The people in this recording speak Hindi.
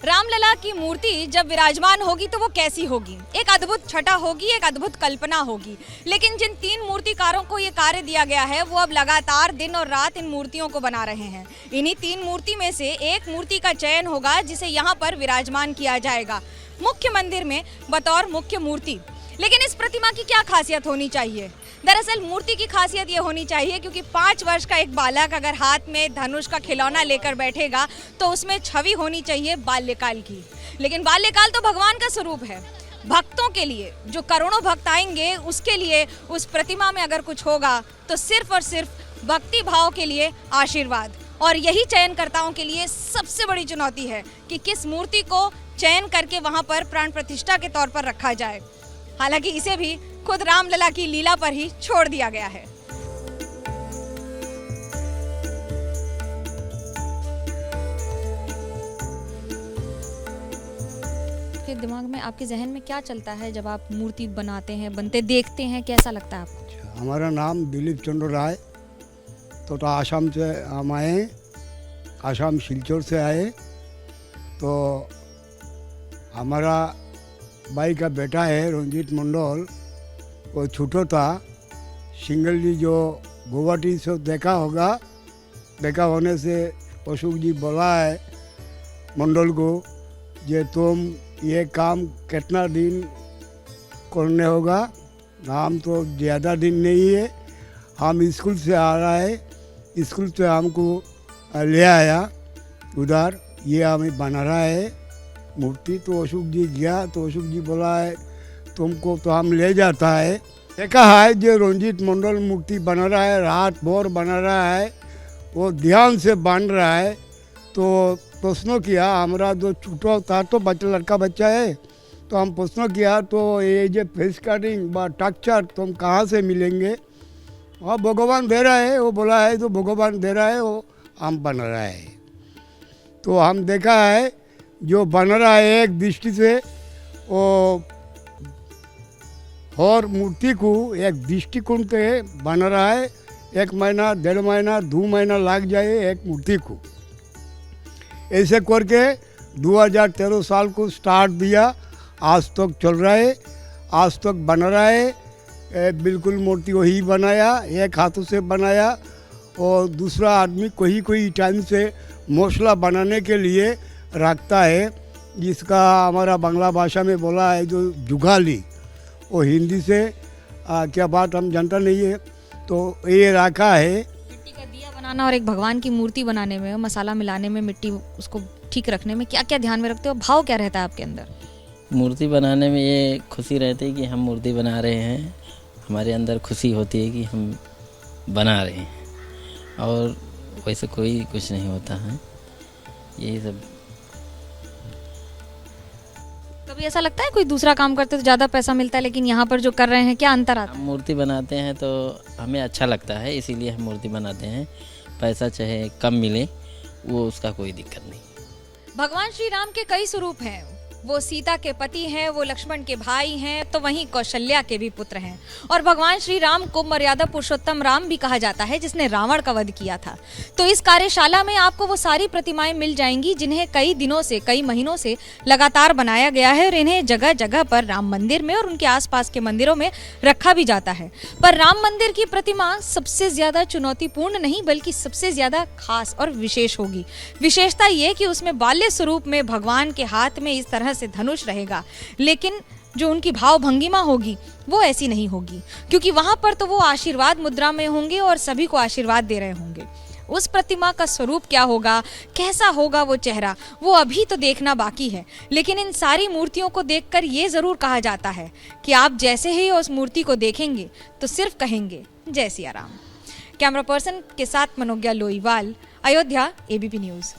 रामलला की मूर्ति जब विराजमान होगी तो वो कैसी होगी? एक अद्भुत छटा होगी, एक अद्भुत कल्पना होगी। लेकिन जिन तीन मूर्तिकारों को ये कार्य दिया गया है वो अब लगातार दिन और रात इन मूर्तियों को बना रहे हैं। इन्हीं तीन मूर्ति में से एक मूर्ति का चयन होगा जिसे यहाँ पर विराजमान किया जाएगा मुख्य मंदिर में बतौर मुख्य मूर्ति। लेकिन इस प्रतिमा की क्या खासियत होनी चाहिए? दरअसल मूर्ति की खासियत ये होनी चाहिए क्योंकि 5 वर्ष का एक बालक अगर हाथ में धनुष का खिलौना लेकर बैठेगा तो उसमें छवि होनी चाहिए बाल्यकाल की। लेकिन बाल्यकाल तो भगवान का स्वरूप है। भक्तों के लिए, जो करोड़ों भक्त आएंगे, उसके लिए उस प्रतिमा में अगर कुछ होगा तो सिर्फ और सिर्फ भक्ति भाव के लिए आशीर्वाद। और यही चयनकर्ताओं के लिए सबसे बड़ी चुनौती है कि किस मूर्ति को चयन करके वहाँ पर प्राण प्रतिष्ठा के तौर पर रखा जाए। हालांकि इसे भी खुद रामलला की लीला पर ही छोड़ दिया गया है। आपके दिमाग में, आपके जहन में क्या चलता है जब आप मूर्ति बनाते हैं, बनते देखते हैं, कैसा लगता है आपको? हमारा नाम दिलीप चंद्र राय, तो आसाम से हम आए, आसाम सिलचर से आए। तो हमारा भाई का बेटा है रंजीत मंडल, वो छोटा था। सिंगल जी जो गुवाहाटी से देखा होगा, देखा होने से अशोक जी बोला है मंडल को जे तुम ये काम कितना दिन करने होगा। हम तो ज़्यादा दिन नहीं है, हम स्कूल से आ रहा है, स्कूल से हमको ले आया उधर, ये हमें बना रहा है मूर्ति। तो अशोक जी गया तो अशोक जी बोला है तुमको तो हम ले जाता है। देखा है जो रंजीत मंडल मूर्ति बना रहा है, रात भर बना रहा है, वो ध्यान से बन रहा है। तो प्रश्न किया, हमारा जो छोटा था तो लड़का बच्चा है, तो हम प्रश्न किया तो ये जो फेस कटिंग व टेक्सचर तुम कहाँ से मिलेंगे? और भगवान दे रहा है, वो बोला है तो भगवान दे रहा है, वो हम बना रहा है। तो हम देखा है जो बन रहा है एक दृष्टि से वो और मूर्ति को एक दृष्टिकोण से बन रहा है। 1 महीना, 1.5 महीना, 2 महीना लग जाए एक मूर्ति को। ऐसे करके 2013 साल को स्टार्ट दिया, आज तक चल रहा है, आज तक बन रहा है। बिल्कुल मूर्ति वही बनाया, एक हाथों से बनाया और दूसरा आदमी कोई टाइम से मौसला बनाने के लिए रखता है, जिसका हमारा बांग्ला भाषा में बोला है जो जुगाली, वो हिंदी से क्या बात हम जानता नहीं है। तो ये रखा है। मिट्टी का दिया बनाना और एक भगवान की मूर्ति बनाने में, मसाला मिलाने में, मिट्टी उसको ठीक रखने में क्या क्या ध्यान में रखते हो? भाव क्या रहता है आपके अंदर? मूर्ति बनाने में ये खुशी रहती है कि हम मूर्ति बना रहे हैं, हमारे अंदर खुशी होती है कि हम बना रहे हैं, और वैसे कोई कुछ नहीं होता है। यही सब। कभी ऐसा लगता है कोई दूसरा काम करते तो ज़्यादा पैसा मिलता है, लेकिन यहाँ पर जो कर रहे हैं क्या अंतर आता है? हम मूर्ति बनाते हैं तो हमें अच्छा लगता है, इसीलिए हम मूर्ति बनाते हैं। पैसा चाहे कम मिले, वो उसका कोई दिक्कत नहीं। भगवान श्री राम के कई स्वरूप हैं। वो सीता के पति हैं, वो लक्ष्मण के भाई हैं, तो वहीं कौशल्या के भी पुत्र हैं। और भगवान श्री राम को मर्यादा पुरुषोत्तम राम भी कहा जाता है, जिसने रावण का वध किया था। तो इस कार्यशाला में आपको वो सारी प्रतिमाएं मिल जाएंगी जिन्हें कई दिनों से, कई महीनों से लगातार बनाया गया है, और इन्हें जगह जगह पर राम मंदिर में और उनके आसपास के मंदिरों में रखा भी जाता है। पर राम मंदिर की प्रतिमा सबसे ज्यादा चुनौतीपूर्ण नहीं, बल्कि सबसे ज्यादा खास और विशेष होगी। विशेषता ये कि उसमें बाल्य स्वरूप में भगवान के हाथ में इस तरह से धनुष रहेगा, लेकिन जो उनकी भाव भंगिमा होगी वो ऐसी नहीं होगी, क्योंकि वहां पर तो वो आशीर्वाद मुद्रा में होंगे और सभी को आशीर्वाद दे रहे होंगे। उस प्रतिमा का स्वरूप क्या होगा, कैसा होगा वो चेहरा, वो अभी तो देखना बाकी है। लेकिन इन सारी मूर्तियों को देखकर ये जरूर कहा जाता है कि आप जैसे ही उस मूर्ति को देखेंगे तो सिर्फ कहेंगे जय सिया राम। कैमरा पर्सन के साथ मनोज्ञा लोईवाल, अयोध्या, ABP न्यूज।